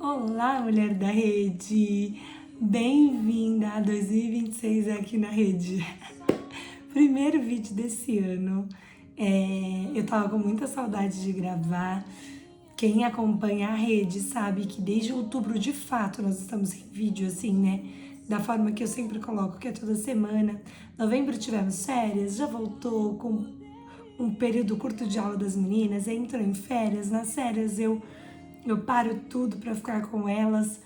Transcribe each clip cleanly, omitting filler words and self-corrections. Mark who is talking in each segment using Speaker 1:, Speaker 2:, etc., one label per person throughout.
Speaker 1: Olá, mulher da rede! Bem-vinda a 2026 aqui na rede. Primeiro vídeo desse ano. Eu tava com muita saudade de gravar. Quem acompanha a rede sabe que desde outubro, de fato, nós estamos em vídeo, assim, né? Da forma que eu sempre coloco, que é toda semana. Novembro tivemos férias, já voltou com um período curto de aula das meninas, entram em férias. Nas férias eu paro tudo para ficar com elas.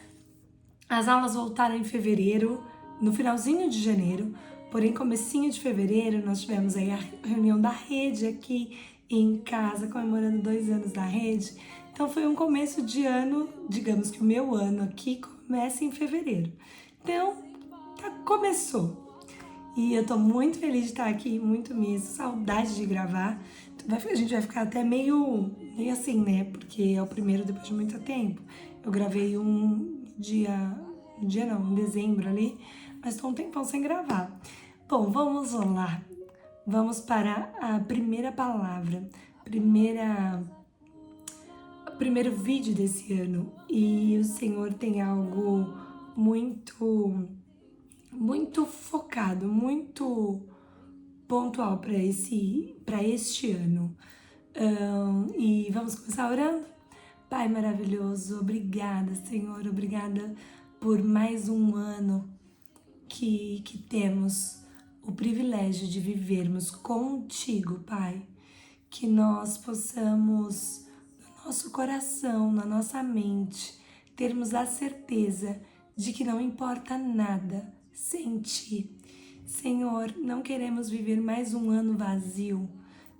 Speaker 1: As aulas voltaram em fevereiro, no finalzinho de janeiro, porém comecinho de fevereiro nós tivemos aí a reunião da rede aqui em casa, comemorando 2 anos da rede. Então foi um começo de ano, digamos que o meu ano aqui começa em fevereiro. Então, começou. E eu tô muito feliz de estar aqui, muito mesmo, saudade de gravar. A gente vai ficar até meio assim, né? Porque é o primeiro depois de muito tempo. Eu gravei em dezembro ali, mas tô um tempão sem gravar. Bom, vamos lá. Vamos para a primeira palavra, primeiro vídeo desse ano. E o Senhor tem algo muito focado, muito pontual para este ano. E vamos começar orando? Pai maravilhoso, obrigada, Senhor, obrigada por mais um ano que temos o privilégio de vivermos contigo, Pai. Que nós possamos, no nosso coração, na nossa mente, termos a certeza de que não importa nada sem Ti. Senhor, não queremos viver mais um ano vazio,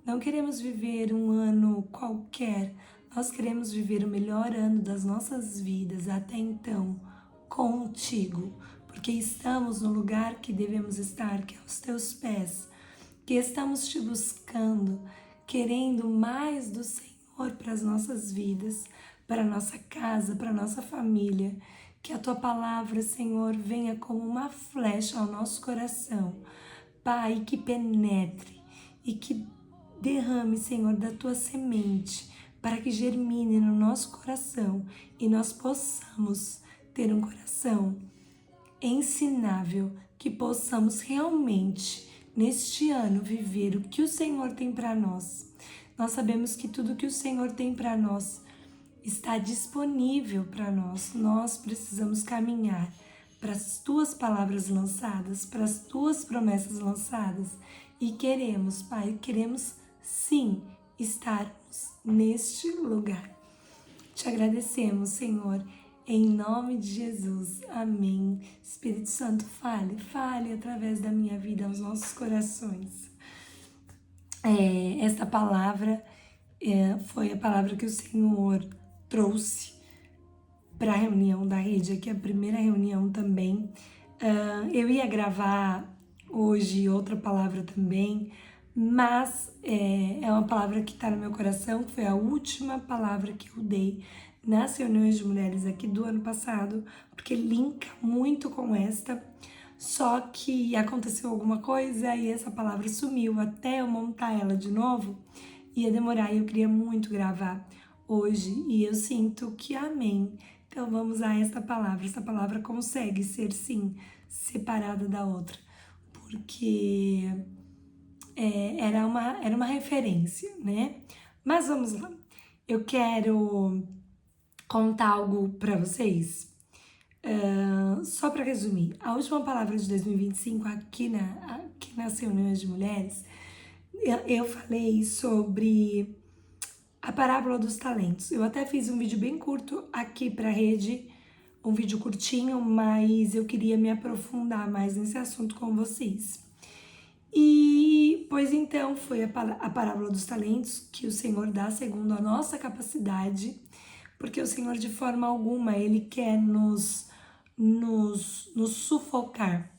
Speaker 1: não queremos viver um ano qualquer, nós queremos viver o melhor ano das nossas vidas até então, contigo, porque estamos no lugar que devemos estar, que é aos Teus pés, que estamos Te buscando, querendo mais do Senhor para as nossas vidas, para a nossa casa, para a nossa família. Que a Tua palavra, Senhor, venha como uma flecha ao nosso coração, Pai, que penetre e que derrame, Senhor, da Tua semente, para que germine no nosso coração e nós possamos ter um coração ensinável, que possamos realmente, neste ano, viver o que o Senhor tem para nós. Nós sabemos que tudo que o Senhor tem para nós está disponível para nós. Nós precisamos caminhar para as Tuas palavras lançadas, para as Tuas promessas lançadas. E queremos, Pai, queremos sim estarmos neste lugar. Te agradecemos, Senhor, em nome de Jesus. Amém. Espírito Santo, fale através da minha vida aos nossos corações. Esta palavra foi a palavra que o Senhor trouxe para a reunião da rede, aqui a primeira reunião também. Eu ia gravar hoje outra palavra também, mas é uma palavra que está no meu coração, foi a última palavra que eu dei nas reuniões de mulheres aqui do ano passado, porque linka muito com esta, só que aconteceu alguma coisa e essa palavra sumiu. Até eu montar ela de novo, ia demorar e eu queria muito gravar hoje e eu sinto que amém. Então vamos a esta palavra consegue ser sim separada da outra, porque era uma referência, né? Mas vamos lá, eu quero contar algo para vocês, só para resumir. A última palavra de 2025 aqui nas reuniões de mulheres, eu falei sobre a parábola dos talentos. Eu até fiz um vídeo bem curto aqui para a rede, um vídeo curtinho, mas eu queria me aprofundar mais nesse assunto com vocês. E, pois então, foi a parábola dos talentos que o Senhor dá segundo a nossa capacidade, porque o Senhor, de forma alguma, Ele quer nos sufocar.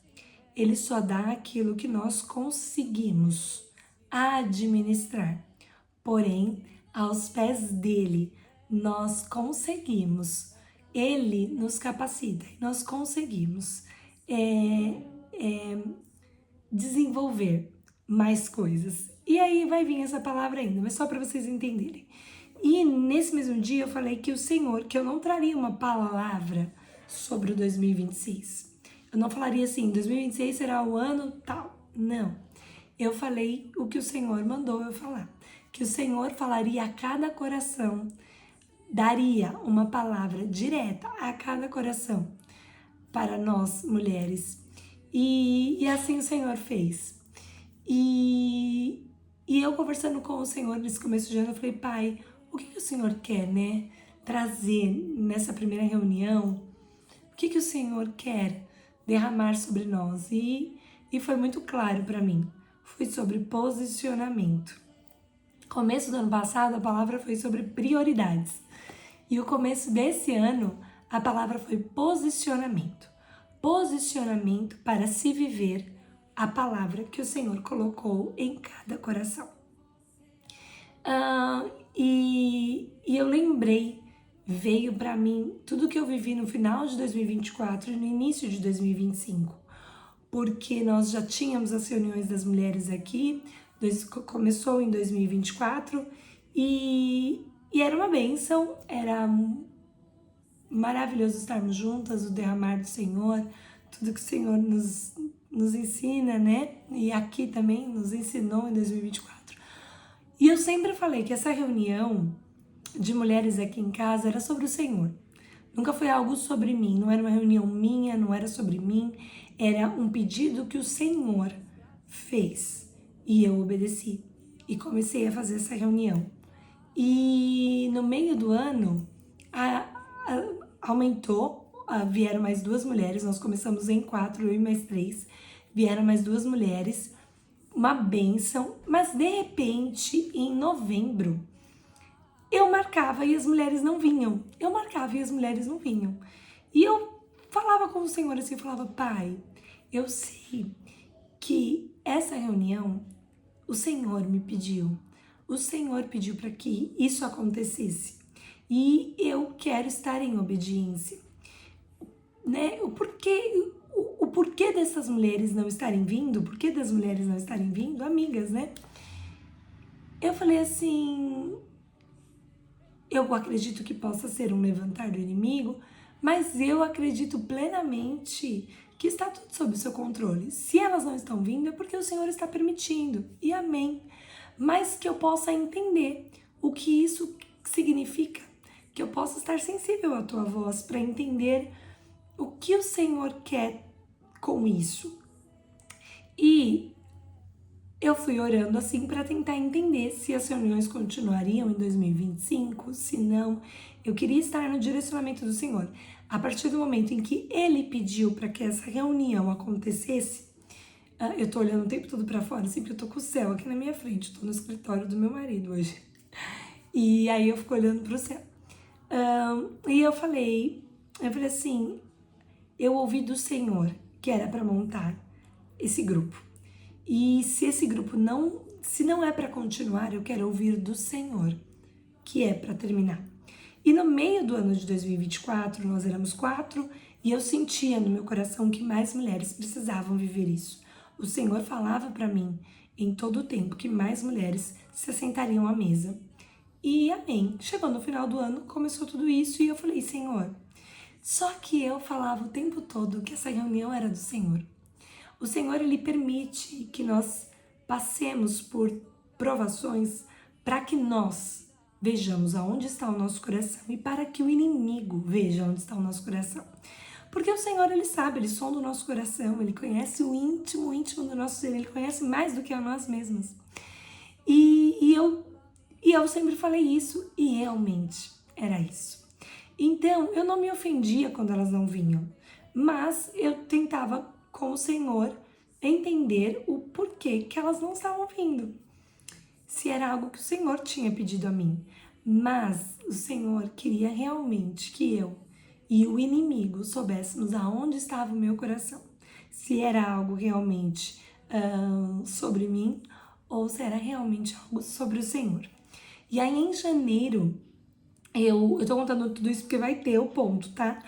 Speaker 1: Ele só dá aquilo que nós conseguimos administrar. Porém, aos pés dele, nós conseguimos. Ele nos capacita e nós conseguimos desenvolver mais coisas. E aí vai vir essa palavra ainda, mas só para vocês entenderem. E nesse mesmo dia eu falei que o Senhor, que eu não traria uma palavra sobre o 2026. Eu não falaria assim, 2026 será o ano tal. Não. Eu falei o que o Senhor mandou eu falar. Que o Senhor falaria a cada coração, daria uma palavra direta a cada coração para nós, mulheres. E assim o Senhor fez. E eu conversando com o Senhor nesse começo de ano, eu falei, Pai, o que o Senhor quer, né? Trazer nessa primeira reunião, o que o Senhor quer derramar sobre nós? E foi muito claro para mim. Foi sobre posicionamento. Começo do ano passado, a palavra foi sobre prioridades. E o começo desse ano, a palavra foi posicionamento. Posicionamento para se viver a palavra que o Senhor colocou em cada coração. E eu lembrei, veio para mim tudo que eu vivi no final de 2024 e no início de 2025. Porque nós já tínhamos as reuniões das mulheres aqui, começou em 2024 e era uma bênção, era maravilhoso estarmos juntas, o derramar do Senhor, tudo que o Senhor nos ensina, né? E aqui também nos ensinou em 2024. E eu sempre falei que essa reunião de mulheres aqui em casa era sobre o Senhor. Nunca foi algo sobre mim, não era uma reunião minha, não era sobre mim, era um pedido que o Senhor fez e eu obedeci e comecei a fazer essa reunião. E no meio do ano aumentou, vieram mais 2 mulheres, nós começamos em 4, eu e mais 3, vieram mais 2 mulheres, uma bênção, mas de repente em novembro eu marcava e as mulheres não vinham. Eu marcava e as mulheres não vinham. E eu falava com o Senhor assim, eu falava, Pai, eu sei que essa reunião o Senhor me pediu. O Senhor pediu para que isso acontecesse. E eu quero estar em obediência. Né? O porquê dessas mulheres não estarem vindo? O porquê das mulheres não estarem vindo? Amigas, né? Eu falei assim... Eu acredito que possa ser um levantar do inimigo, mas eu acredito plenamente que está tudo sob o seu controle. Se elas não estão vindo, é porque o Senhor está permitindo. E amém. Mas que eu possa entender o que isso significa. Que eu possa estar sensível à tua voz para entender o que o Senhor quer com isso. E eu fui orando assim para tentar entender se as reuniões continuariam em 2025, se não. Eu queria estar no direcionamento do Senhor. A partir do momento em que Ele pediu para que essa reunião acontecesse, eu tô olhando o tempo todo para fora, assim, porque eu tô com o céu aqui na minha frente, tô no escritório do meu marido hoje. E aí eu fico olhando pro céu. E eu falei assim, eu ouvi do Senhor que era para montar esse grupo. E se esse grupo se não é para continuar, eu quero ouvir do Senhor, que é para terminar. E no meio do ano de 2024, nós éramos 4 e eu sentia no meu coração que mais mulheres precisavam viver isso. O Senhor falava para mim em todo o tempo que mais mulheres se assentariam à mesa. E amém. Chegou no final do ano, começou tudo isso e eu falei, Senhor. Só que eu falava o tempo todo que essa reunião era do Senhor. O Senhor, Ele permite que nós passemos por provações para que nós vejamos aonde está o nosso coração e para que o inimigo veja onde está o nosso coração. Porque o Senhor, Ele sabe, Ele sonda o nosso coração, Ele conhece o íntimo do nosso ser, Ele conhece mais do que a nós mesmas. E eu sempre falei isso e realmente era isso. Então, eu não me ofendia quando elas não vinham, mas eu tentava com o Senhor entender o porquê que elas não estavam vindo. Se era algo que o Senhor tinha pedido a mim. Mas o Senhor queria realmente que eu e o inimigo soubéssemos aonde estava o meu coração. Se era algo realmente sobre mim ou se era realmente algo sobre o Senhor. E aí em janeiro, eu tô contando tudo isso porque vai ter o ponto, tá?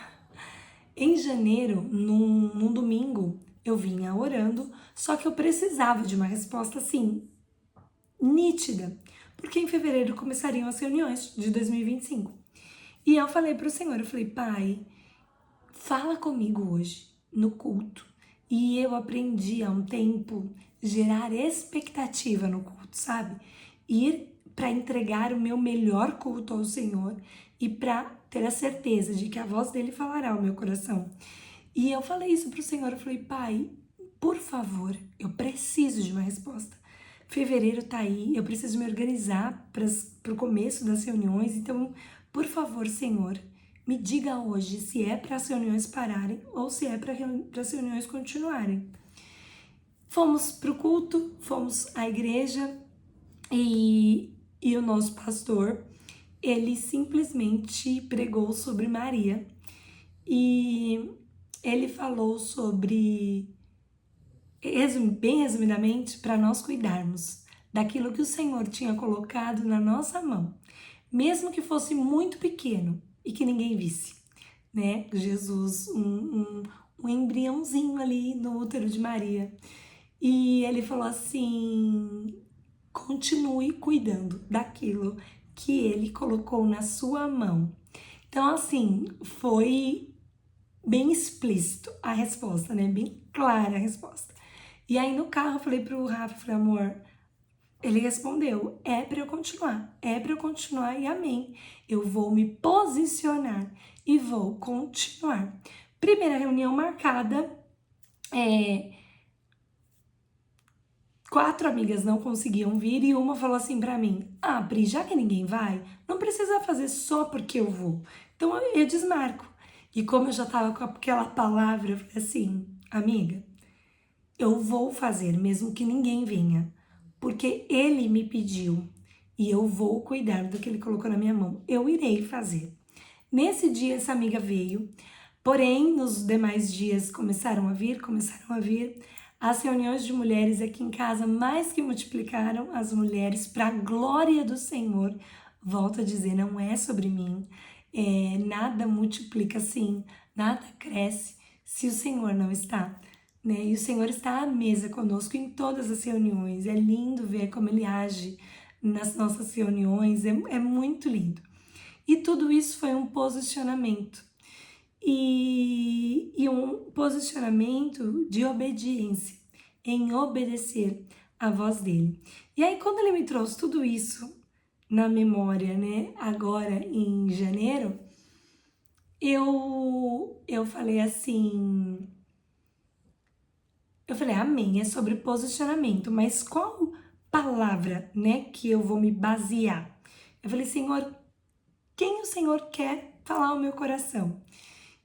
Speaker 1: Em janeiro, num domingo, eu vinha orando, só que eu precisava de uma resposta assim, nítida. porque em fevereiro começariam as reuniões de 2025. E eu falei pro Senhor, eu falei, Pai, fala comigo hoje no culto. E eu aprendi há um tempo gerar expectativa no culto, sabe? Ir para entregar o meu melhor culto ao Senhor e para ter a certeza de que a voz dele falará ao meu coração. E eu falei isso pro Senhor, eu falei, Pai, por favor, eu preciso de uma resposta. Fevereiro tá aí, eu preciso me organizar para o começo das reuniões, então, por favor, Senhor, me diga hoje se é para as reuniões pararem ou se é para as reuniões continuarem. Fomos para o culto, fomos à igreja e o nosso pastor, ele simplesmente pregou sobre Maria e ele falou sobre, bem resumidamente, para nós cuidarmos daquilo que o Senhor tinha colocado na nossa mão, mesmo que fosse muito pequeno e que ninguém visse, né? Jesus, um embriãozinho ali no útero de Maria. E ele falou assim, continue cuidando daquilo que ele colocou na sua mão. Então, assim, foi bem explícito a resposta, né? Bem clara a resposta. E aí no carro eu falei pro Rafa, falei, amor, ele respondeu, é pra eu continuar e amém. Eu vou me posicionar e vou continuar. Primeira reunião marcada, 4 amigas não conseguiam vir e uma falou assim pra mim, ah, Pri, já que ninguém vai, não precisa fazer só porque eu vou. Então eu desmarco. E como eu já tava com aquela palavra, eu falei assim, amiga, eu vou fazer mesmo que ninguém venha, porque ele me pediu e eu vou cuidar do que ele colocou na minha mão. Eu irei fazer. Nesse dia essa amiga veio, porém nos demais dias começaram a vir. As reuniões de mulheres aqui em casa mais que multiplicaram as mulheres para a glória do Senhor. Volto a dizer, não é sobre mim. Nada multiplica assim, nada cresce se o Senhor não está, né? E o Senhor está à mesa conosco em todas as reuniões. É lindo ver como Ele age nas nossas reuniões, é muito lindo. E tudo isso foi um posicionamento. E um posicionamento de obediência, em obedecer a voz dele. E aí, quando ele me trouxe tudo isso na memória, né, agora em janeiro, eu falei assim, amém, é sobre posicionamento, mas qual palavra, né, que eu vou me basear? Eu falei, Senhor, quem o Senhor quer falar ao meu coração?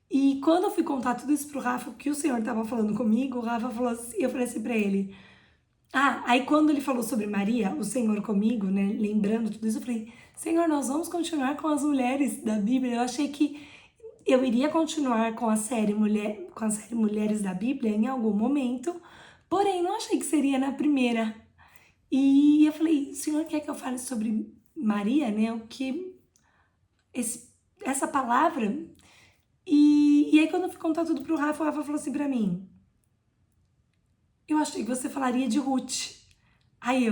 Speaker 1: E quando eu fui contar tudo isso pro Rafa, o que o Senhor estava falando comigo, o Rafa falou assim, eu falei assim pra ele, aí quando ele falou sobre Maria, o Senhor comigo, né, lembrando tudo isso, eu falei, Senhor, nós vamos continuar com as mulheres da Bíblia. Eu achei que eu iria continuar com a série Mulheres da Bíblia em algum momento, porém não achei que seria na primeira. E eu falei, o Senhor quer que eu fale sobre Maria, né, o que essa palavra. E aí quando eu fui contar tudo pro Rafa, o Rafa falou assim pra mim, eu achei que você falaria de Ruth. Aí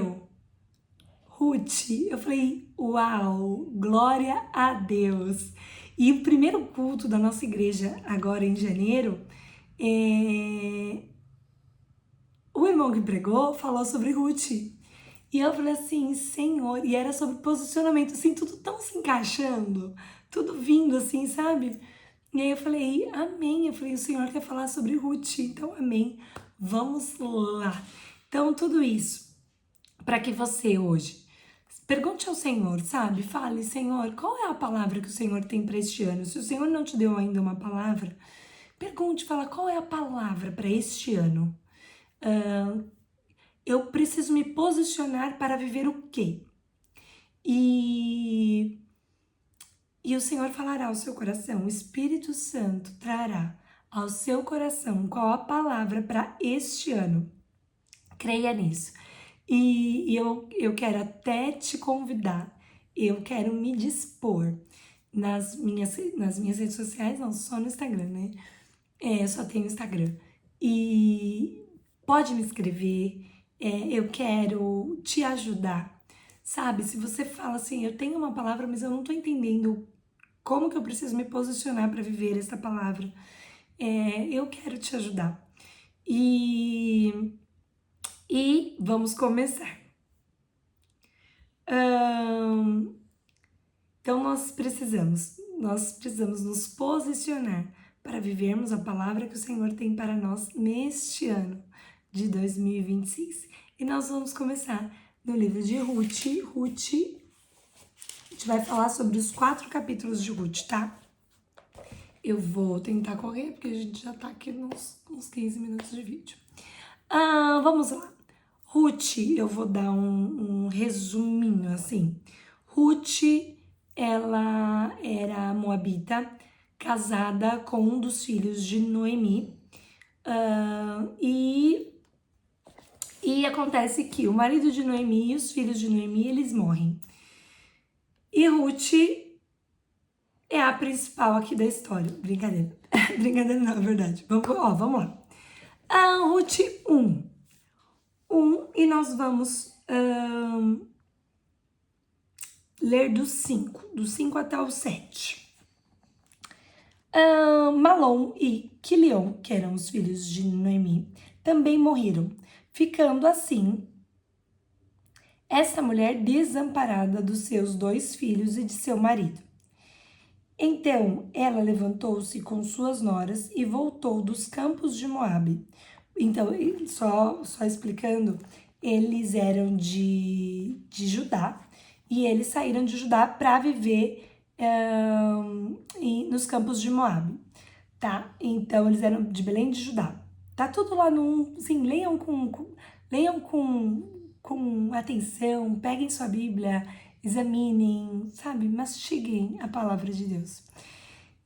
Speaker 1: Ruth, eu falei, uau, glória a Deus. E o primeiro culto da nossa igreja, agora em janeiro, o irmão que pregou falou sobre Ruth. E eu falei assim, Senhor, e era sobre posicionamento, assim, tudo tão se encaixando, tudo vindo assim, sabe? E aí eu falei, amém. Eu falei, o Senhor quer falar sobre Ruth, então amém. Vamos lá. Então, tudo isso para que você hoje pergunte ao Senhor, sabe? Fale, Senhor, qual é a palavra que o Senhor tem para este ano? Se o Senhor não te deu ainda uma palavra, pergunte, fala, qual é a palavra para este ano? Eu preciso me posicionar para viver o quê? E o Senhor falará ao seu coração, o Espírito Santo trará ao seu coração qual a palavra para este ano. Creia nisso. E eu quero até te convidar, eu quero me dispor nas minhas redes sociais, não, só no Instagram, né? Eu só tenho Instagram. E pode me escrever, eu quero te ajudar, sabe? Se você fala assim, eu tenho uma palavra, mas eu não tô entendendo como que eu preciso me posicionar para viver essa palavra, eu quero te ajudar. E vamos começar. Então nós precisamos nos posicionar para vivermos a palavra que o Senhor tem para nós neste ano de 2026. E nós vamos começar no livro de Ruth. A gente vai falar sobre os 4 capítulos de Ruth, tá? Eu vou tentar correr, porque a gente já tá aqui uns 15 minutos de vídeo. Vamos lá. Ruth, eu vou dar um resuminho, assim. Ruth, ela era moabita, casada com um dos filhos de Noemi. E acontece que o marido de Noemi e os filhos de Noemi, eles morrem. E Ruth é a principal aqui da história. Brincadeira. Brincadeira não, é verdade. Vamos lá. Ruth 1. E nós vamos ler do 5 até o 7. Malom e Quilion, que eram os filhos de Noemi, também morreram, ficando assim essa mulher desamparada dos seus 2 filhos e de seu marido. Então ela levantou-se com suas noras e voltou dos campos de Moabe. Então, só explicando, eles eram de Judá e eles saíram de Judá para viver nos campos de Moabe, tá? Então, eles eram de Belém de Judá. Tá tudo lá assim, leiam com atenção, peguem sua Bíblia, examinem, sabe? Mastiguem a palavra de Deus.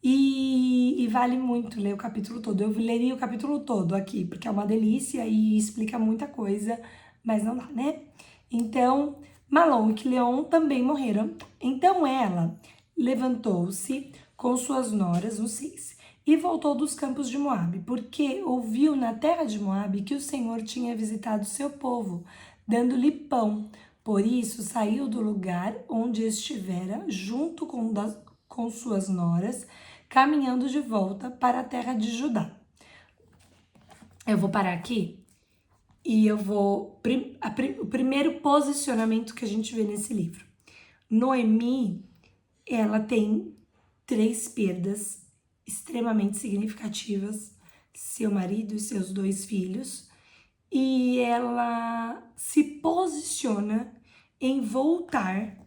Speaker 1: E vale muito ler o capítulo todo. Eu leria o capítulo todo aqui, porque é uma delícia e explica muita coisa, mas não dá, né? Então, Malom e Quilion também morreram. Então ela levantou-se com suas noras, no 6, e voltou dos campos de Moabe, porque ouviu na terra de Moabe que o Senhor tinha visitado seu povo, dando-lhe pão. Por isso saiu do lugar onde estivera, junto com suas noras, caminhando de volta para a terra de Judá. Eu vou parar aqui e eu vou... O primeiro posicionamento que a gente vê nesse livro. Noemi, ela tem 3 perdas extremamente significativas, seu marido e seus 2 filhos, e ela se posiciona em voltar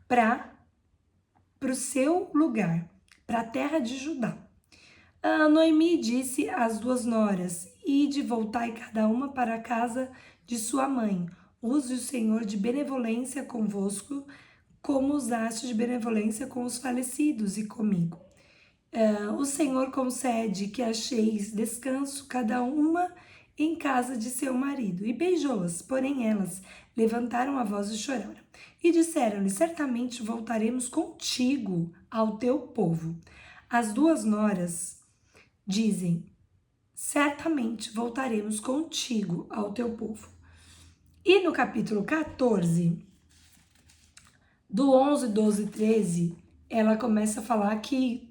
Speaker 1: para o seu lugar, para a terra de Judá. Noemi disse às 2 noras: Ide, voltai cada uma para a casa de sua mãe. Use o Senhor de benevolência convosco, como usaste de benevolência com os falecidos e comigo. O Senhor concede que acheis descanso cada uma em casa de seu marido. E beijou-as, porém elas levantaram a voz e choraram. E disseram-lhe: certamente voltaremos contigo ao teu povo. As 2 noras dizem: certamente voltaremos contigo ao teu povo. E no capítulo 14, do 11, 12 e 13, ela começa a falar que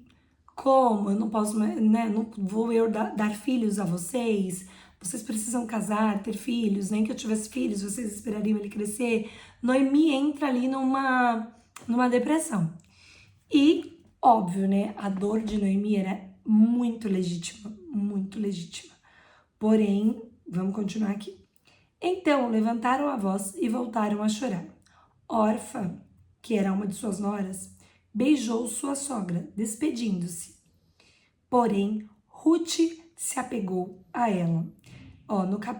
Speaker 1: como eu não posso, né, não vou eu dar filhos a vocês, vocês precisam casar, ter filhos, nem que eu tivesse filhos, vocês esperariam ele crescer. Noemi entra ali numa depressão. E, óbvio, né, a dor de Noemi era muito legítima, muito legítima. Porém, vamos continuar aqui. Então, levantaram a voz e voltaram a chorar. Orfa, que era uma de suas noras, beijou sua sogra, despedindo-se. Porém, Ruth se apegou a ela.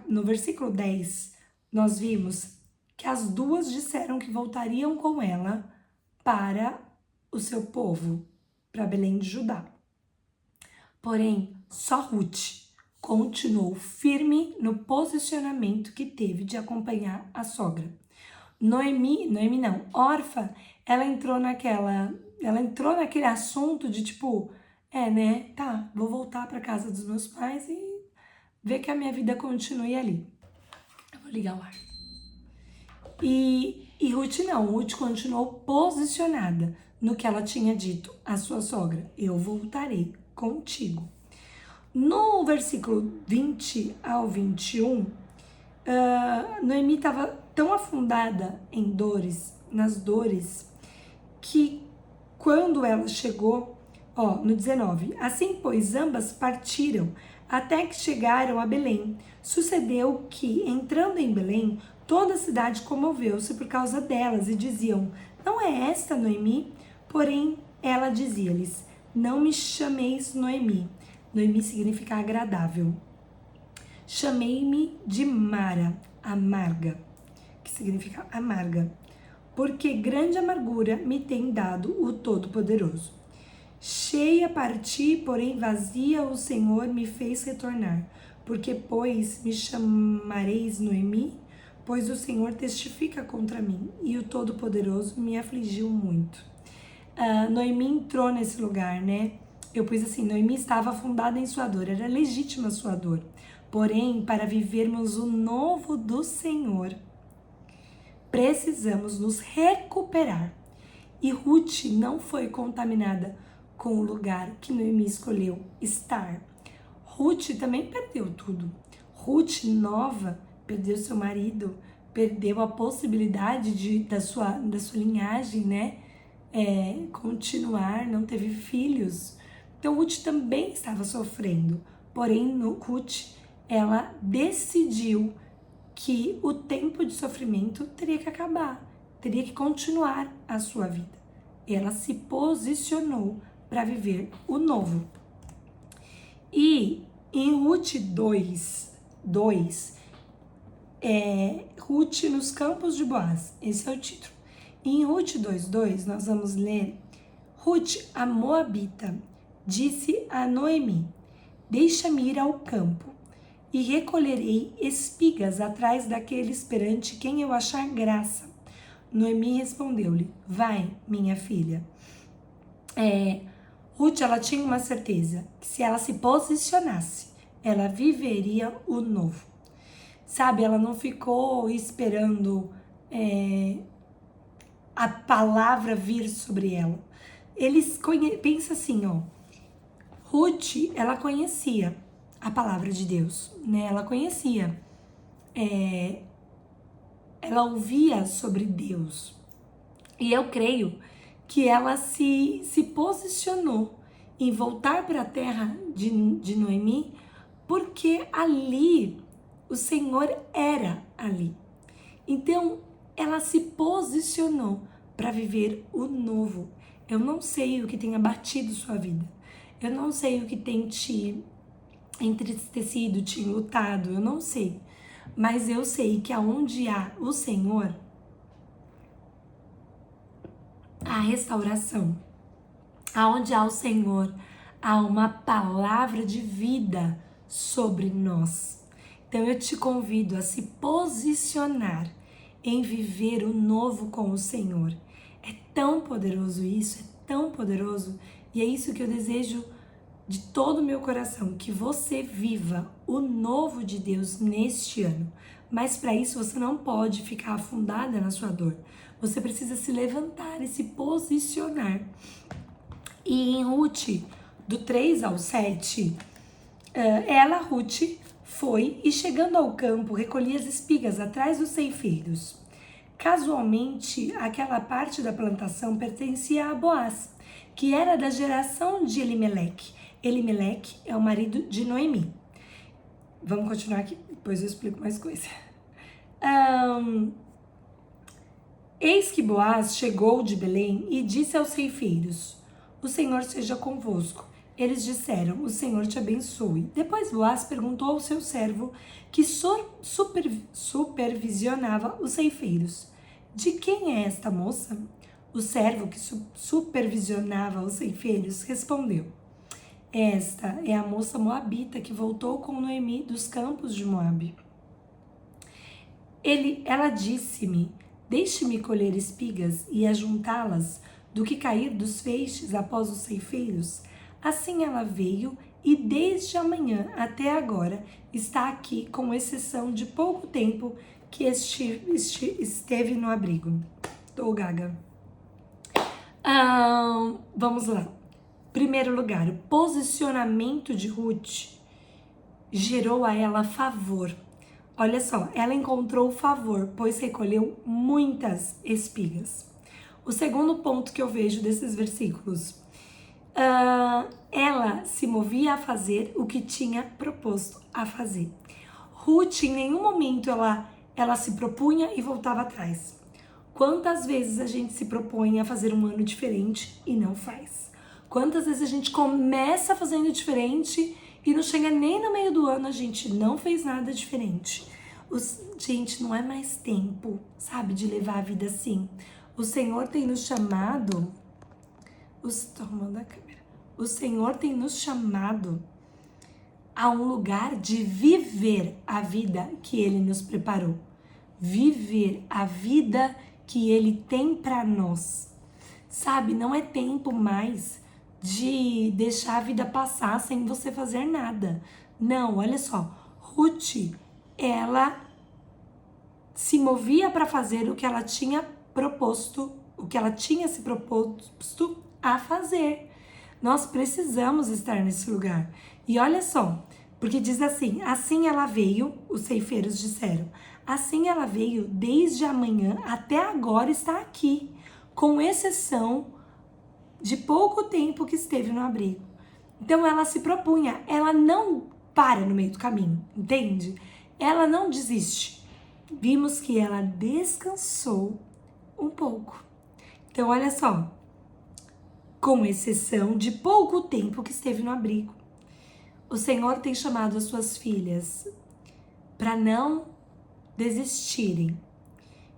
Speaker 1: No versículo 10, nós vimos que as 2 disseram que voltariam com ela para o seu povo, para Belém de Judá. Porém, só Ruth continuou firme no posicionamento que teve de acompanhar a sogra. Orfa, ela entrou naquele assunto de tipo, vou voltar para casa dos meus pais e ver que a minha vida continue ali. Eu vou ligar o ar. E E Ruth não, Ruth continuou posicionada no que ela tinha dito à sua sogra: eu voltarei contigo. No versículo 20 ao 21, Noemi estava tão afundada em dores, nas dores, que quando ela chegou, no 19, assim pois ambas partiram até que chegaram a Belém. Sucedeu que, entrando em Belém, toda a cidade comoveu-se por causa delas e diziam: não é esta Noemi? Porém, ela dizia-lhes: não me chameis Noemi. Noemi significa agradável. Chamei-me de Mara, amarga, que significa amarga, porque grande amargura me tem dado o Todo-Poderoso. Cheia parti, porém vazia o Senhor me fez retornar. Porque, pois, me chamareis Noemi? Pois o Senhor testifica contra mim, e o Todo-Poderoso me afligiu muito. Noemi entrou nesse lugar, né? Eu pus assim: Noemi estava afundada em sua dor, era legítima a sua dor. Porém, para vivermos o novo do Senhor, precisamos nos recuperar. E Ruth não foi contaminada com o lugar que Noemi escolheu estar. Ruth também perdeu tudo. Ruth, nova, perdeu seu marido, perdeu a possibilidade da sua linhagem, né? Continuar, não teve filhos. Então Ruth também estava sofrendo. Porém, Ruth, ela decidiu que o tempo de sofrimento teria que acabar, teria que continuar a sua vida. Ela se posicionou para viver o novo. E em Ruth 2, Ruth nos campos de Boaz, esse é o título. Em Ruth 2:2, nós vamos ler: Ruth, a Moabita, disse a Noemi: deixa-me ir ao campo e recolherei espigas atrás daqueles perante quem eu achar graça. Noemi respondeu-lhe: vai, minha filha. Ruth, ela tinha uma certeza que se ela se posicionasse, ela viveria o novo. Sabe, ela não ficou esperando a palavra vir sobre ela. Pensa assim, Ruth, ela conhecia a palavra de Deus, né? Ela conhecia, ela ouvia sobre Deus. E eu creio que ela se posicionou em voltar para a terra de Noemi, porque ali o Senhor era ali. Então, ela se posicionou para viver o novo. Eu não sei o que tem abatido sua vida. Eu não sei o que tem te entristecido, te enlutado. Eu não sei. Mas eu sei que aonde há o Senhor, há restauração. Aonde há o Senhor, há uma palavra de vida sobre nós. Então eu te convido a se posicionar em viver o novo com o Senhor. É tão poderoso isso, é tão poderoso, e é isso que eu desejo de todo o meu coração, que você viva o novo de Deus neste ano. Mas para isso você não pode ficar afundada na sua dor. Você precisa se levantar e se posicionar. E em Ruth, do 3 ao 7, Ruth, foi e chegando ao campo, recolhia as espigas atrás dos ceifeiros. Casualmente, aquela parte da plantação pertencia a Boaz, que era da geração de Elimeleque. Elimeleque é o marido de Noemi. Vamos continuar aqui, depois eu explico mais coisa. Eis que Boaz chegou de Belém e disse aos ceifeiros: o Senhor seja convosco. Eles disseram: o Senhor te abençoe. Depois Boaz perguntou ao seu servo, que supervisionava os ceifeiros: de quem é esta moça? O servo que supervisionava os ceifeiros respondeu: esta é a moça moabita que voltou com Noemi dos campos de Moabe. Ela disse-me: deixe-me colher espigas e ajuntá-las do que cair dos feixes após os ceifeiros. Assim ela veio e desde amanhã até agora está aqui, com exceção de pouco tempo que esteve no abrigo. Tô gaga. Vamos lá. Primeiro lugar, o posicionamento de Ruth gerou a ela favor. Olha só, ela encontrou favor, pois recolheu muitas espigas. O segundo ponto que eu vejo desses versículos, ela se movia a fazer o que tinha proposto a fazer. Ruth, em nenhum momento, ela se propunha e voltava atrás. Quantas vezes a gente se propõe a fazer um ano diferente e não faz? Quantas vezes a gente começa fazendo diferente e não chega nem no meio do ano, a gente não fez nada diferente. Gente, não é mais tempo, sabe, de levar a vida assim. O Senhor tem nos chamado... Tô arrumando a câmera. O Senhor tem nos chamado a um lugar de viver a vida que Ele nos preparou. Viver a vida que Ele tem para nós. Sabe, não é tempo mais de deixar a vida passar sem você fazer nada. Não, olha só. Ruth, ela se movia para fazer o que ela tinha proposto, o que ela tinha se proposto a fazer. Nós precisamos estar nesse lugar. E olha só, porque diz assim ela veio, os ceifeiros disseram, assim ela veio desde amanhã até agora está aqui, com exceção de pouco tempo que esteve no abrigo. Então ela se propunha, ela não para no meio do caminho, entende? Ela não desiste. Vimos que ela descansou um pouco. Então olha só, com exceção de pouco tempo que esteve no abrigo. O Senhor tem chamado as suas filhas para não desistirem.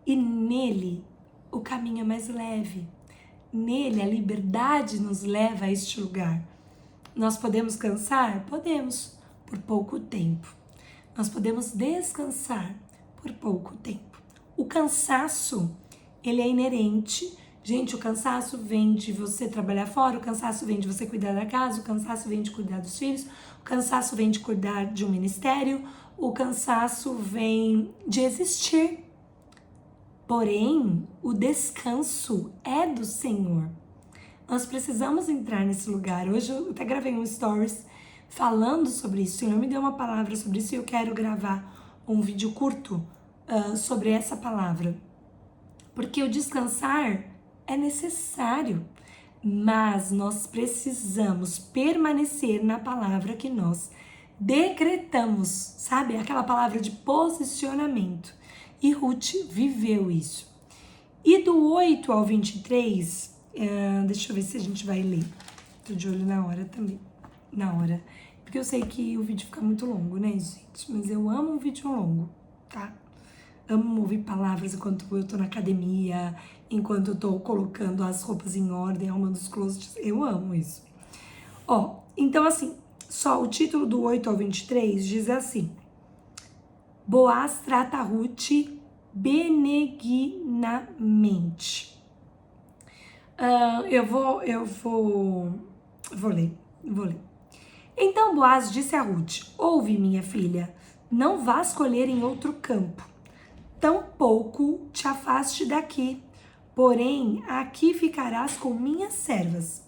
Speaker 1: E nele o caminho é mais leve. Nele a liberdade nos leva a este lugar. Nós podemos cansar? Podemos, por pouco tempo. Nós podemos descansar por pouco tempo. O cansaço, ele é inerente. Gente, o cansaço vem de você trabalhar fora, o cansaço vem de você cuidar da casa, o cansaço vem de cuidar dos filhos, o cansaço vem de cuidar de um ministério, o cansaço vem de existir. Porém, o descanso é do Senhor. Nós precisamos entrar nesse lugar. Hoje eu até gravei um stories falando sobre isso. O Senhor me deu uma palavra sobre isso e eu quero gravar um vídeo curto sobre essa palavra. Porque o descansar é necessário, mas nós precisamos permanecer na palavra que nós decretamos, sabe? Aquela palavra de posicionamento. E Ruth viveu isso. E do 8 ao 23, deixa eu ver se a gente vai ler. Tô de olho na hora também. Na hora. Porque eu sei que o vídeo fica muito longo, né, gente? Mas eu amo um vídeo longo, tá? Amo ouvir palavras enquanto eu tô na academia, enquanto eu tô colocando as roupas em ordem, arrumando os closets. Eu amo isso. Ó, então assim, só o título do 8 ao 23 diz assim: Boaz trata Ruth benignamente. Eu vou ler. Então Boaz disse a Ruth: Ouve, minha filha, não vás colher em outro campo, tampouco te afaste daqui, porém aqui ficarás com minhas servas.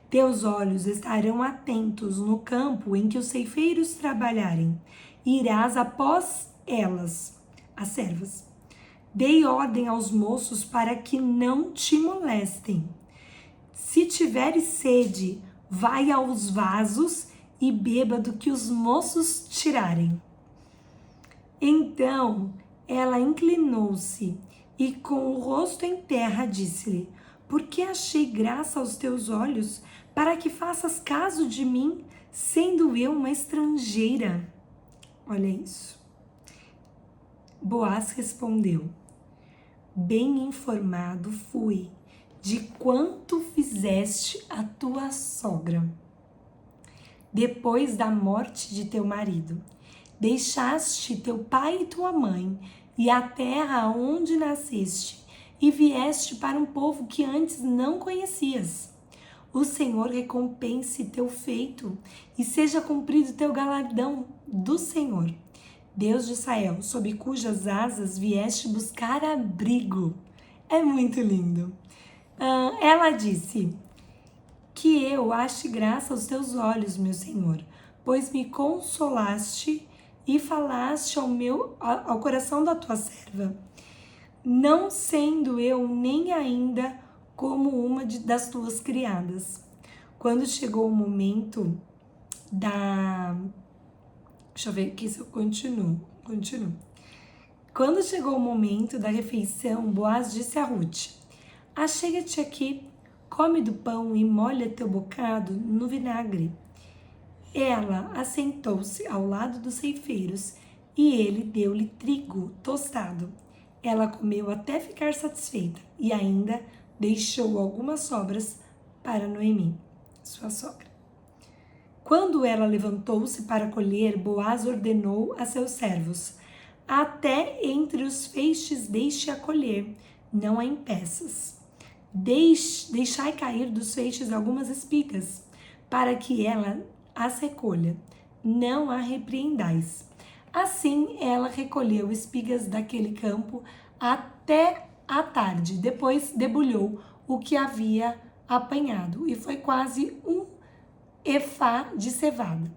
Speaker 1: Teus olhos estarão atentos no campo em que os ceifeiros trabalharem, e irás após elas, as servas. Dei ordem aos moços para que não te molestem. Se tiveres sede, vai aos vasos e beba do que os moços tirarem. Então ela inclinou-se e com o rosto em terra disse-lhe: Por que achei graça aos teus olhos para que faças caso de mim, sendo eu uma estrangeira? Olha isso. Boaz respondeu: Bem informado fui de quanto fizeste a tua sogra. Depois da morte de teu marido, deixaste teu pai e tua mãe e a terra onde nasceste e vieste para um povo que antes não conhecias. O Senhor recompense teu feito e seja cumprido teu galardão do Senhor. Deus de Israel, sob cujas asas vieste buscar abrigo. É muito lindo. Ela disse: que eu ache graça aos teus olhos, meu Senhor, pois me consolaste e falaste ao coração da tua serva, não sendo eu nem ainda como uma das tuas criadas. Quando chegou o momento Deixa eu ver aqui se eu continuo. Quando chegou o momento da refeição, Boaz disse a Ruth: achega-te aqui, come do pão e molha teu bocado no vinagre. Ela assentou-se ao lado dos ceifeiros e ele deu-lhe trigo tostado. Ela comeu até ficar satisfeita e ainda deixou algumas sobras para Noemi, sua sogra. Quando ela levantou-se para colher, Boaz ordenou a seus servos: até entre os feixes deixe-a colher, não a impeças. Deixai cair dos feixes algumas espigas, para que ela as recolha. Não a repreendais. Assim ela recolheu espigas daquele campo até a tarde. Depois debulhou o que havia apanhado, e foi quase um efá de cevada.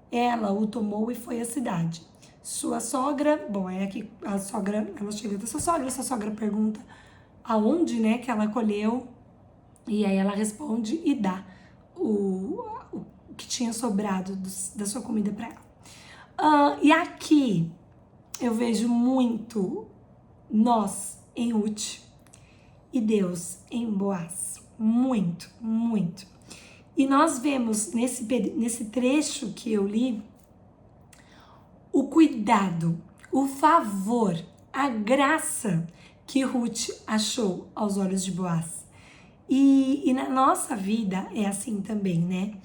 Speaker 1: Ela o tomou e foi à cidade. Sua sogra, aqui a sogra, ela chega da sua sogra pergunta aonde, né, que ela colheu, e aí ela responde e dá o que tinha sobrado da sua comida para ela. E aqui eu vejo muito nós em Ruth e Deus em Boaz. Muito, muito. E nós vemos nesse trecho que eu li o cuidado, o favor, a graça que Ruth achou aos olhos de Boaz. E na nossa vida é assim também, né?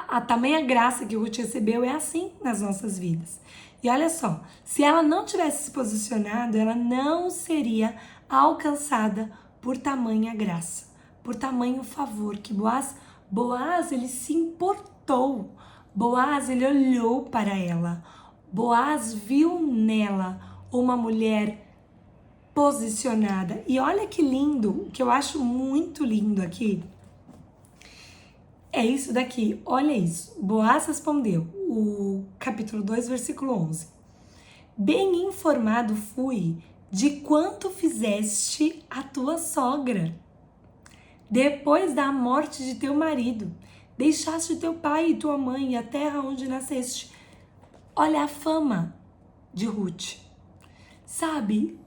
Speaker 1: A tamanha graça que Ruth recebeu é assim nas nossas vidas. E olha só, se ela não tivesse se posicionado, ela não seria alcançada por tamanha graça, por tamanho favor que Boaz ele se importou. Boaz ele olhou para ela. Boaz viu nela uma mulher posicionada. E olha que lindo, o que eu acho muito lindo aqui é isso daqui, olha isso. Boaz respondeu, o capítulo 2, versículo 11. Bem informado fui de quanto fizeste a tua sogra. Depois da morte de teu marido, deixaste teu pai e tua mãe e a terra onde nasceste. Olha a fama de Ruth. Sabe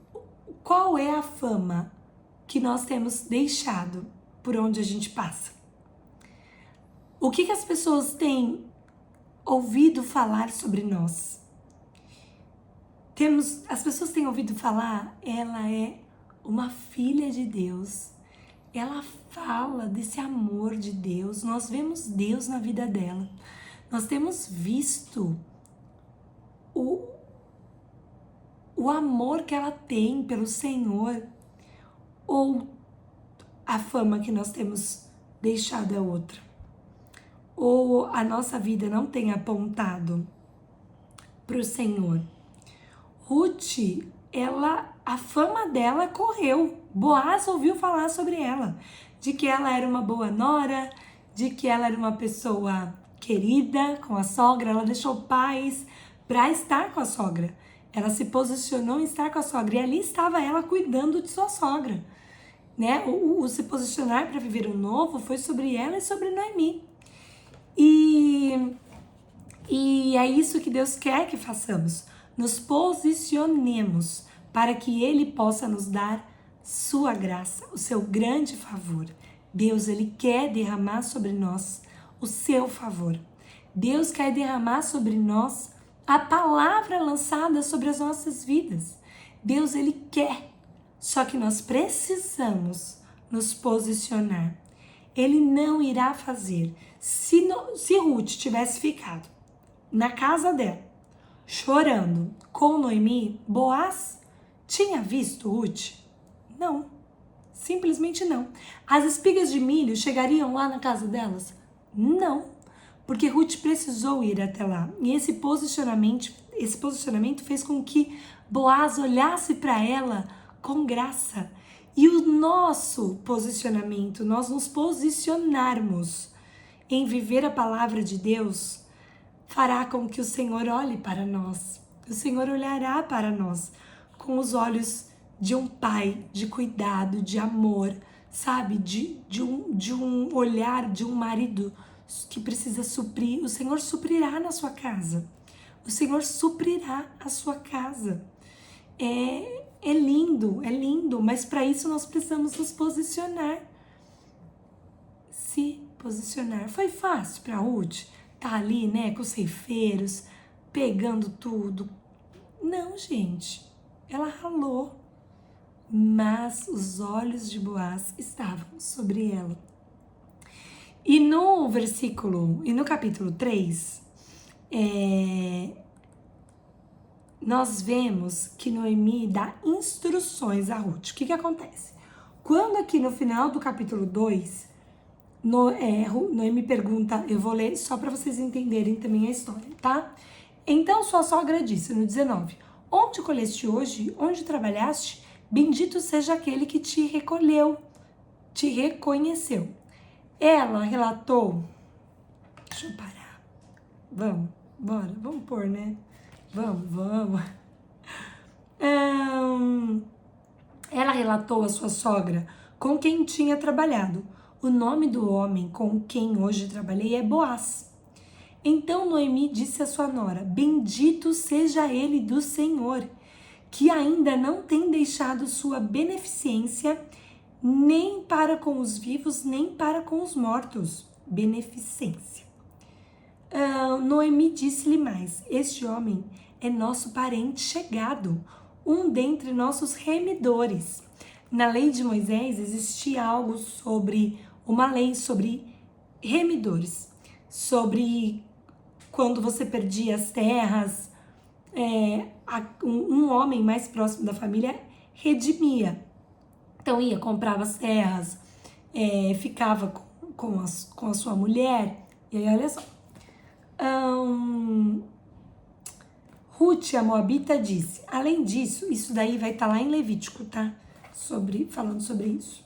Speaker 1: qual é a fama que nós temos deixado por onde a gente passa? O que as pessoas têm ouvido falar sobre nós? As pessoas têm ouvido falar, ela é uma filha de Deus. Ela fala desse amor de Deus. Nós vemos Deus na vida dela. Nós temos visto o amor que ela tem pelo Senhor. Ou a fama que nós temos deixado é outra. Ou a nossa vida não tem apontado para o Senhor. Ruth, a fama dela correu. Boaz ouviu falar sobre ela, de que ela era uma boa nora, de que ela era uma pessoa querida com a sogra. Ela deixou paz para estar com a sogra. Ela se posicionou em estar com a sogra e ali estava ela cuidando de sua sogra, né? O se posicionar para viver o novo foi sobre ela e sobre Noemi. E é isso que Deus quer que façamos. Nos posicionemos para que Ele possa nos dar sua graça, o seu grande favor. Deus, Ele quer derramar sobre nós o seu favor. Deus quer derramar sobre nós a palavra lançada sobre as nossas vidas. Deus, Ele quer, só que nós precisamos nos posicionar. Ele não irá fazer. Se Ruth tivesse ficado na casa dela, chorando com Noemi, Boaz tinha visto Ruth? Não, simplesmente não. As espigas de milho chegariam lá na casa delas? Não, porque Ruth precisou ir até lá. E esse posicionamento fez com que Boaz olhasse para ela com graça. E o nosso posicionamento, nós nos posicionarmos em viver a palavra de Deus, fará com que o Senhor olhe para nós. O Senhor olhará para nós com os olhos de um pai, de cuidado, de amor, sabe? De um olhar de um marido que precisa suprir. O Senhor suprirá na sua casa. O Senhor suprirá a sua casa. É lindo, mas para isso nós precisamos nos posicionar. Se posicionar. Foi fácil para Ruth? Tá ali, né, com os ceifeiros, pegando tudo. Não, gente. Ela ralou. Mas os olhos de Boaz estavam sobre ela. E no capítulo 3, nós vemos que Noemi dá instruções a Ruth. O que acontece? Quando aqui no final do capítulo 2, Noemi pergunta, eu vou ler só para vocês entenderem também a história, tá? Então sua sogra disse, no 19, onde colheste hoje, onde trabalhaste, bendito seja aquele que te recolheu, te reconheceu. Ela relatou, deixa eu parar, vamos pôr, né? Vamos. Ela relatou à sua sogra com quem tinha trabalhado. O nome do homem com quem hoje trabalhei é Boaz. Então Noemi disse à sua nora, bendito seja ele do Senhor, que ainda não tem deixado sua beneficência nem para com os vivos, nem para com os mortos. Beneficência. Noemi disse-lhe mais, este homem é nosso parente chegado, um dentre nossos remidores. Na lei de Moisés existia uma lei sobre remidores, sobre quando você perdia as terras, um homem mais próximo da família redimia. Então ia, comprava as terras, ficava com a sua mulher, e aí olha só. Ruth, a Moabita, disse, além disso, isso daí vai estar lá em Levítico, tá? Falando sobre isso.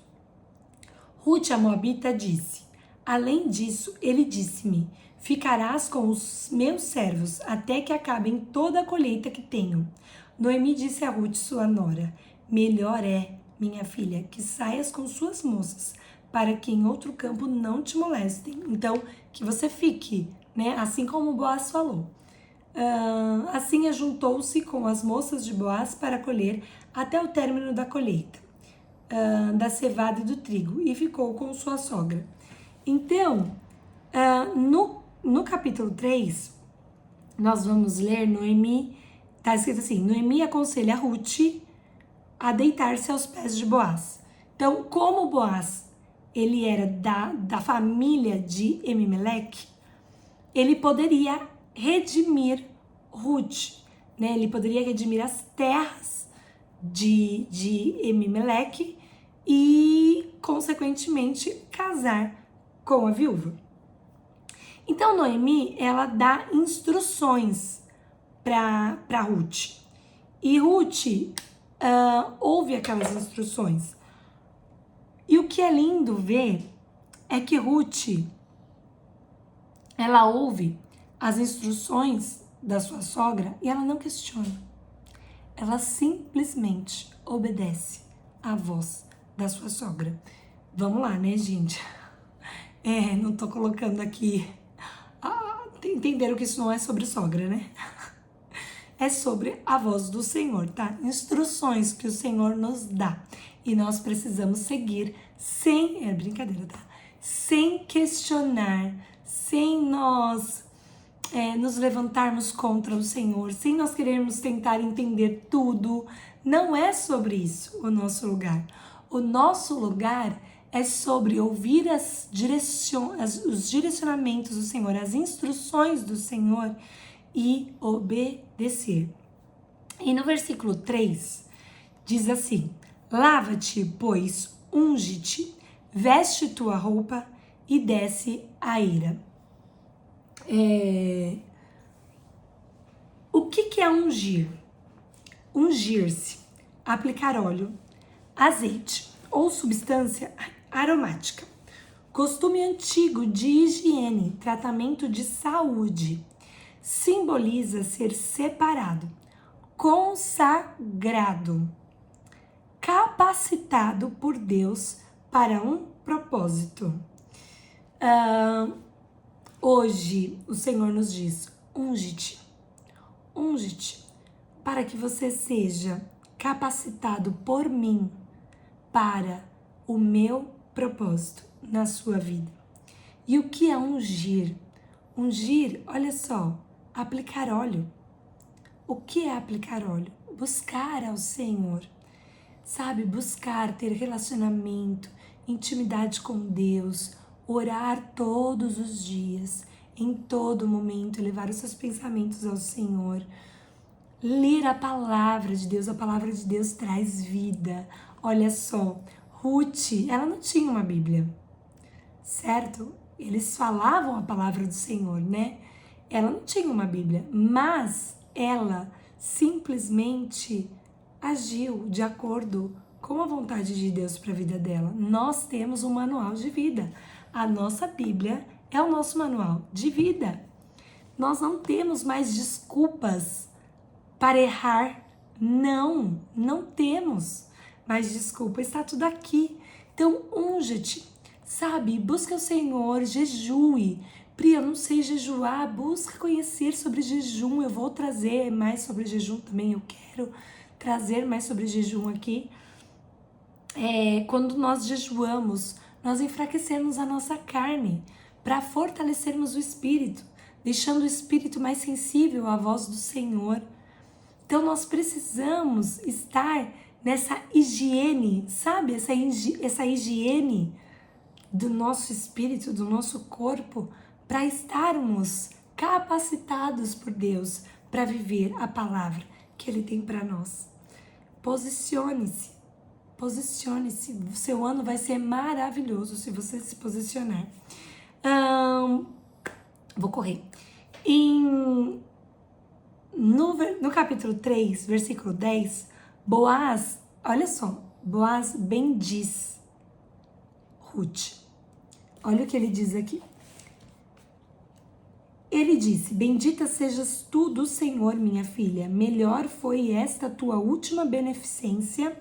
Speaker 1: Ruth, a Moabita, disse, além disso, ele disse-me, ficarás com os meus servos até que acabem toda a colheita que tenho. Noemi disse a Ruth, sua nora, melhor é, minha filha, que saias com suas moças, para que em outro campo não te molestem. Então, que você fique, né? Assim como Boaz falou. Assim ajuntou-se com as moças de Boaz para colher até o término da colheita, da cevada e do trigo, e ficou com sua sogra. Então, no capítulo 3, nós vamos ler Noemi, tá escrito assim, Noemi aconselha a Ruth a deitar-se aos pés de Boaz. Então, como Boaz, ele era da família de Emimeleque, ele poderia redimir Ruth, né? Ele poderia redimir as terras de Emimeleque e, consequentemente, casar com a viúva. Então, Noemi, ela dá instruções para Ruth. E Ruth ouve aquelas instruções. E o que é lindo ver é que Ruth, ela ouve as instruções da sua sogra e ela não questiona. Ela simplesmente obedece à voz da sua sogra. Vamos lá, né, gente? Não tô colocando aqui... entenderam que isso não é sobre sogra, né? É sobre a voz do Senhor, tá? Instruções que o Senhor nos dá. E nós precisamos seguir sem... brincadeira, tá? Sem questionar, sem nós nos levantarmos contra o Senhor, sem nós querermos tentar entender tudo. Não é sobre isso o nosso lugar. O nosso lugar é sobre ouvir os direcionamentos do Senhor, as instruções do Senhor e obedecer. E no versículo 3 diz assim, lava-te, pois, unge-te, veste tua roupa e desce a eira. O que é ungir? Ungir-se, aplicar óleo, azeite ou substância aromática. Costume antigo de higiene, tratamento de saúde. Simboliza ser separado, consagrado, capacitado por Deus para um propósito. Hoje o Senhor nos diz: unge-te, para que você seja capacitado por mim para o meu propósito na sua vida. E o que é ungir? Ungir, olha só, aplicar óleo. O que é aplicar óleo? Buscar ao Senhor, sabe? Buscar, ter relacionamento, intimidade com Deus, orar todos os dias, em todo momento, levar os seus pensamentos ao Senhor, ler a palavra de Deus. A palavra de Deus traz vida. Olha só, Ruth, ela não tinha uma Bíblia, certo? Eles falavam a palavra do Senhor, né? Ela não tinha uma Bíblia, mas ela simplesmente agiu de acordo com a vontade de Deus para a vida dela. Nós temos um manual de vida. A nossa Bíblia é o nosso manual de vida. Nós não temos mais desculpas para errar. Não temos mais desculpa. Está tudo aqui. Então, unge-te, sabe? Busca o Senhor, jejue. Pri, eu não sei jejuar, busca conhecer sobre jejum. Eu vou trazer mais sobre jejum também. Eu quero trazer mais sobre jejum aqui. Quando nós jejuamos, nós enfraquecemos a nossa carne para fortalecermos o espírito, deixando o espírito mais sensível à voz do Senhor. Então nós precisamos estar nessa higiene, sabe? Essa higiene do nosso espírito, do nosso corpo, para estarmos capacitados por Deus para viver a palavra que Ele tem para nós. Posicione-se. O seu ano vai ser maravilhoso se você se posicionar. Vou correr. No capítulo 3, versículo 10, Boaz, olha só, Boaz bendiz Ruth. Olha o que ele diz aqui. Ele disse: bendita sejas tu do Senhor, minha filha. Melhor foi esta tua última beneficência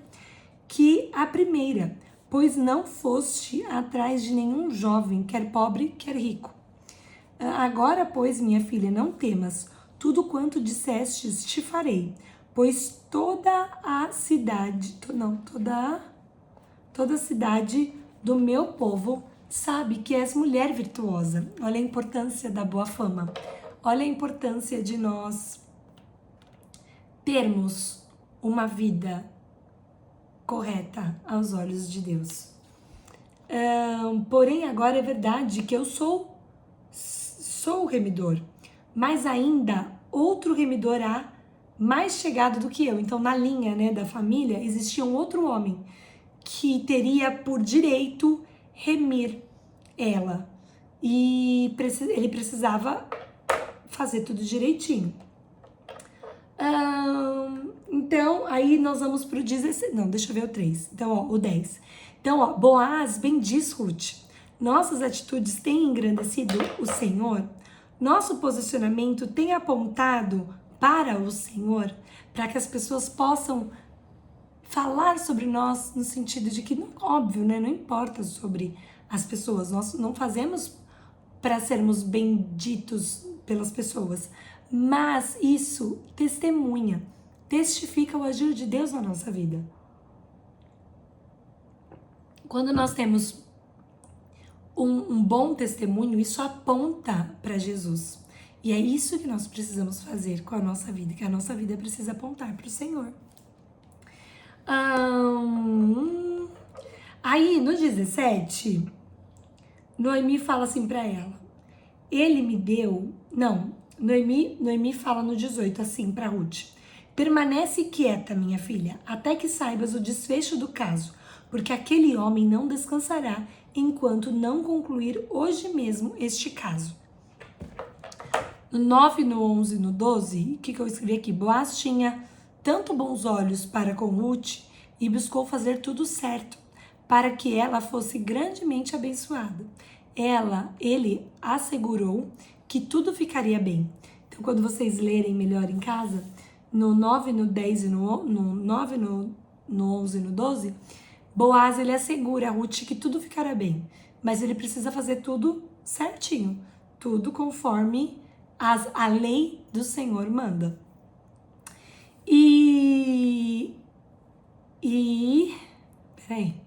Speaker 1: que a primeira, pois não foste atrás de nenhum jovem, quer pobre, quer rico. Agora, pois, minha filha, não temas, tudo quanto dissestes te farei, pois toda a cidade do meu povo sabe que és mulher virtuosa. Olha a importância da boa fama. Olha a importância de nós termos uma vida correta aos olhos de Deus. Porém, agora é verdade que eu sou o remidor, mas ainda outro remidor há mais chegado do que eu. Então, na linha, né, da família, existia um outro homem que teria por direito remir ela. E ele precisava fazer tudo direitinho. Então, aí nós vamos pro 16. Não, deixa eu ver o 3. Então, ó, o 10. Então, ó, Boaz bendiz Ruth. Nossas atitudes têm engrandecido o Senhor? Nosso posicionamento tem apontado para o Senhor? Para que as pessoas possam falar sobre nós no sentido de que, óbvio, né, não importa sobre as pessoas. Nós não fazemos para sermos benditos pelas pessoas. Mas isso testifica o agir de Deus na nossa vida. Quando nós temos um bom testemunho, isso aponta para Jesus. E é isso que nós precisamos fazer com a nossa vida, que a nossa vida precisa apontar para o Senhor. Aí, no 17, Noemi fala assim para ela. Ele me deu... Não, Noemi fala no 18 assim para Ruth. Permanece quieta, minha filha, até que saibas o desfecho do caso, porque aquele homem não descansará enquanto não concluir hoje mesmo este caso. No 9, no 11 e no 12, o que eu escrevi aqui? Boaz tinha tanto bons olhos para com Ruth e buscou fazer tudo certo, para que ela fosse grandemente abençoada. Ele assegurou que tudo ficaria bem. Então, quando vocês lerem melhor em casa, no 9, no 10 e no 9, no 11 e no 12, Boaz, ele assegura a Ruth que tudo ficará bem, mas ele precisa fazer tudo certinho, tudo conforme a lei do Senhor manda. Peraí.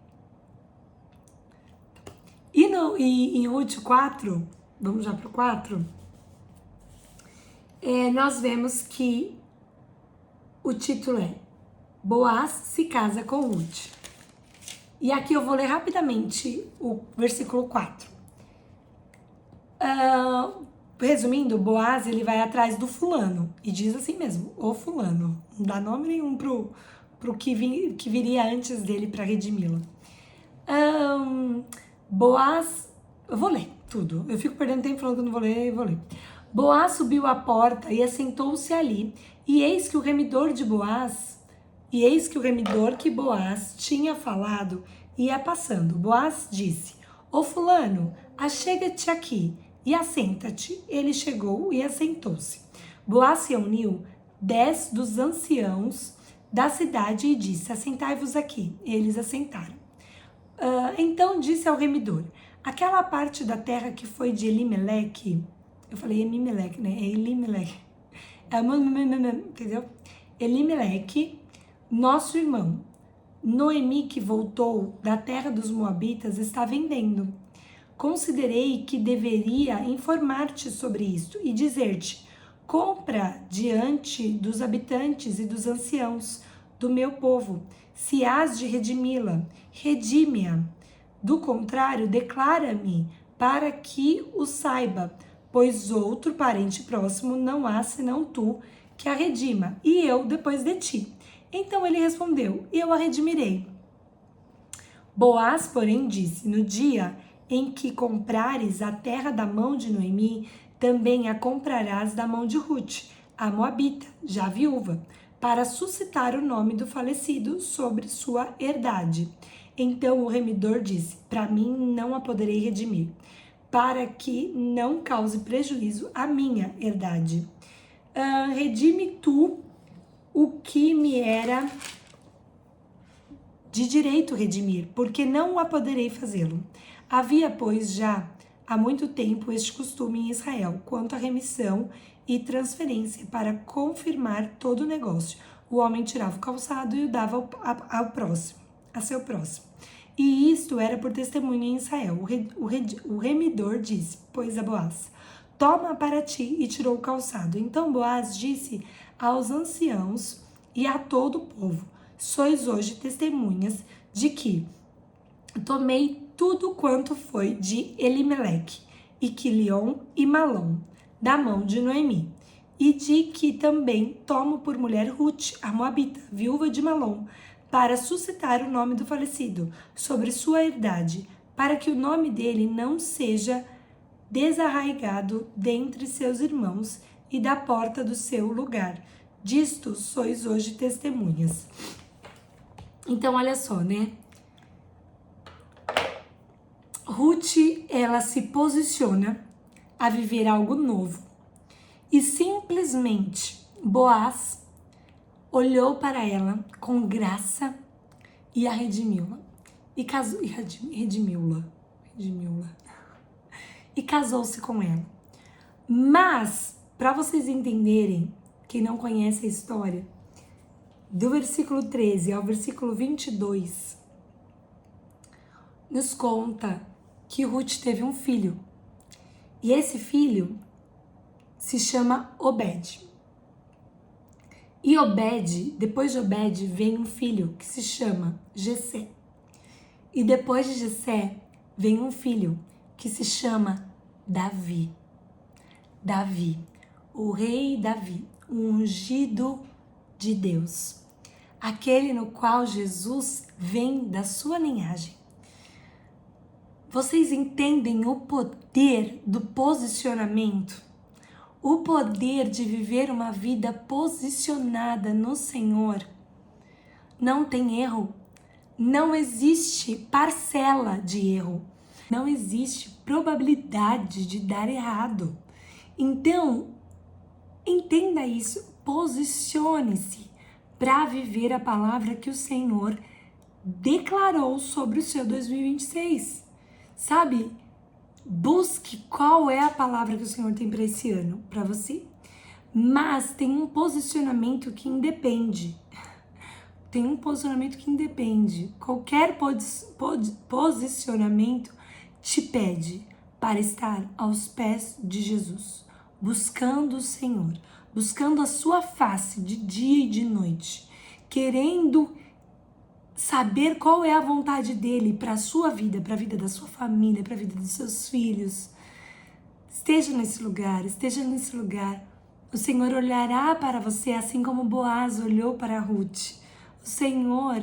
Speaker 1: E em Ruth 4, vamos já pro 4, nós vemos que o título é Boaz se casa com Ruth. E aqui eu vou ler rapidamente o versículo 4. Resumindo, Boaz, ele vai atrás do fulano. E diz assim mesmo, o fulano. Não dá nome nenhum pro que viria antes dele para redimi-la. Boaz, eu vou ler tudo. Eu fico perdendo tempo falando que eu não vou ler, eu vou ler. Boaz subiu à porta e assentou-se ali. E eis que o remidor que Boaz tinha falado ia passando. Boaz disse: Ô fulano, achega-te aqui e assenta-te. Ele chegou e assentou-se. Boaz se uniu 10 dos anciãos da cidade e disse: assentai-vos aqui. Eles assentaram. Então disse ao remidor: aquela parte da terra que foi de Elimeleque, eu falei Emimeleque, né? É Elimeleque. Entendeu? Elimeleque, nosso irmão, Noemi, que voltou da terra dos Moabitas, está vendendo. Considerei que deveria informar-te sobre isto e dizer-te: compra diante dos habitantes e dos anciãos do meu povo. Se hás de redimi-la, redime-a. Do contrário, declara-me para que o saiba, pois outro parente próximo não há senão tu que a redima, e eu depois de ti. Então ele respondeu: eu a redimirei. Boaz, porém, disse: no dia em que comprares a terra da mão de Noemi, também a comprarás da mão de Ruth, a moabita, já viúva, para suscitar o nome do falecido sobre sua herdade. Então o remidor disse: para mim não a poderei redimir, para que não cause prejuízo à minha herdade. Redime tu o que me era de direito redimir, porque não a poderei fazê-lo. Havia, pois, já há muito tempo este costume em Israel, quanto à remissão e transferência, para confirmar todo o negócio. O homem tirava o calçado e o dava a seu próximo. E isto era por testemunha em Israel. O remidor disse, pois, a Boaz: toma para ti, e tirou o calçado. Então Boaz disse aos anciãos e a todo o povo: sois hoje testemunhas de que tomei tudo quanto foi de Elimeleque, e Quilion e Malom, da mão de Noemi, e de que também tomo por mulher Ruth, a moabita, viúva de Malom, para suscitar o nome do falecido sobre sua herdade, para que o nome dele não seja desarraigado dentre seus irmãos e da porta do seu lugar. Disto sois hoje testemunhas. Então, olha só, né? Ruth, ela se posiciona a viver algo novo. E simplesmente Boaz olhou para ela com graça e a redimiu-la. E casou, redimiu-la. E casou-se com ela. Mas, para vocês entenderem, quem não conhece a história, do versículo 13 ao versículo 22, nos conta que Ruth teve um filho. E esse filho se chama Obed. E Obed, depois de Obed, vem um filho que se chama Jessé. E depois de Jessé, vem um filho que se chama Davi. Davi, o rei Davi, o ungido de Deus. Aquele no qual Jesus vem da sua linhagem. Vocês entendem o poder do posicionamento? o poder de viver uma vida posicionada no Senhor, não tem erro. Não existe parcela de erro. Não existe probabilidade de dar errado. Então, entenda isso. Posicione-se para viver a palavra que o Senhor declarou sobre o seu 2026. Sabe? Busque qual é a palavra que o Senhor tem para esse ano, para você. Mas tem um posicionamento que independe. Tem um posicionamento que independe. Qualquer posicionamento te pede para estar aos pés de Jesus, buscando o Senhor, buscando a sua face de dia e de noite, querendo saber qual é a vontade dele para a sua vida, para a vida da sua família, para a vida dos seus filhos. Esteja nesse lugar, esteja nesse lugar. O Senhor olhará para você assim como Boaz olhou para Ruth. O Senhor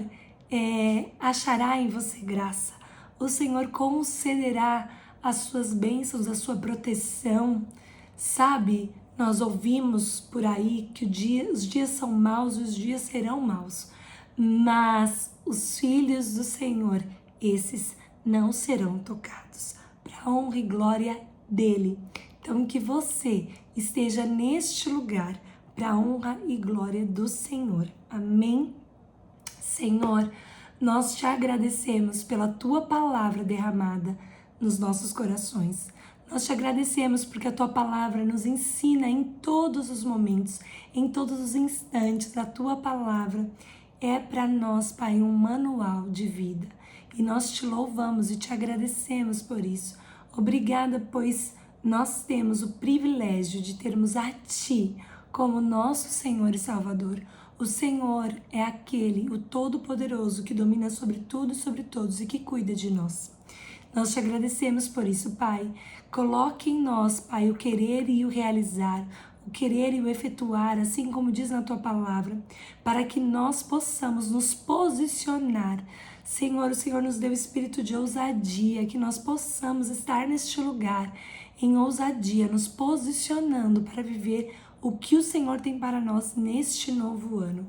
Speaker 1: achará em você graça. O Senhor concederá as suas bênçãos, a sua proteção. Sabe, nós ouvimos por aí que os dias são maus e os dias serão maus. Mas os filhos do Senhor, esses não serão tocados. Para a honra e glória dele. Então, que você esteja neste lugar para a honra e glória do Senhor. Amém? Senhor, nós te agradecemos pela tua palavra derramada nos nossos corações. Nós te agradecemos porque a tua palavra nos ensina em todos os momentos, em todos os instantes. A tua palavra é para nós, Pai, um manual de vida. E nós te louvamos e te agradecemos por isso. Obrigada, pois nós temos o privilégio de termos a Ti como nosso Senhor e Salvador. O Senhor é aquele, o Todo-Poderoso, que domina sobre tudo e sobre todos e que cuida de nós. Nós te agradecemos por isso, Pai. Coloque em nós, Pai, o querer e o realizar, o querer e o efetuar, assim como diz na Tua palavra, para que nós possamos nos posicionar. Senhor, o Senhor nos deu espírito de ousadia, que nós possamos estar neste lugar, em ousadia, nos posicionando para viver o que o Senhor tem para nós neste novo ano.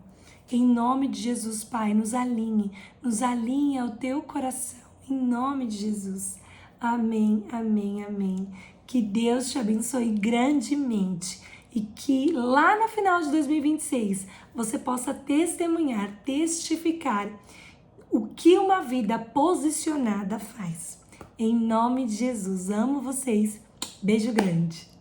Speaker 1: Em nome de Jesus, Pai, nos alinhe ao Teu coração. Em nome de Jesus. Amém, amém, amém. Que Deus te abençoe grandemente e que lá no final de 2026 você possa testemunhar, testificar o que uma vida posicionada faz. Em nome de Jesus, amo vocês. Beijo grande.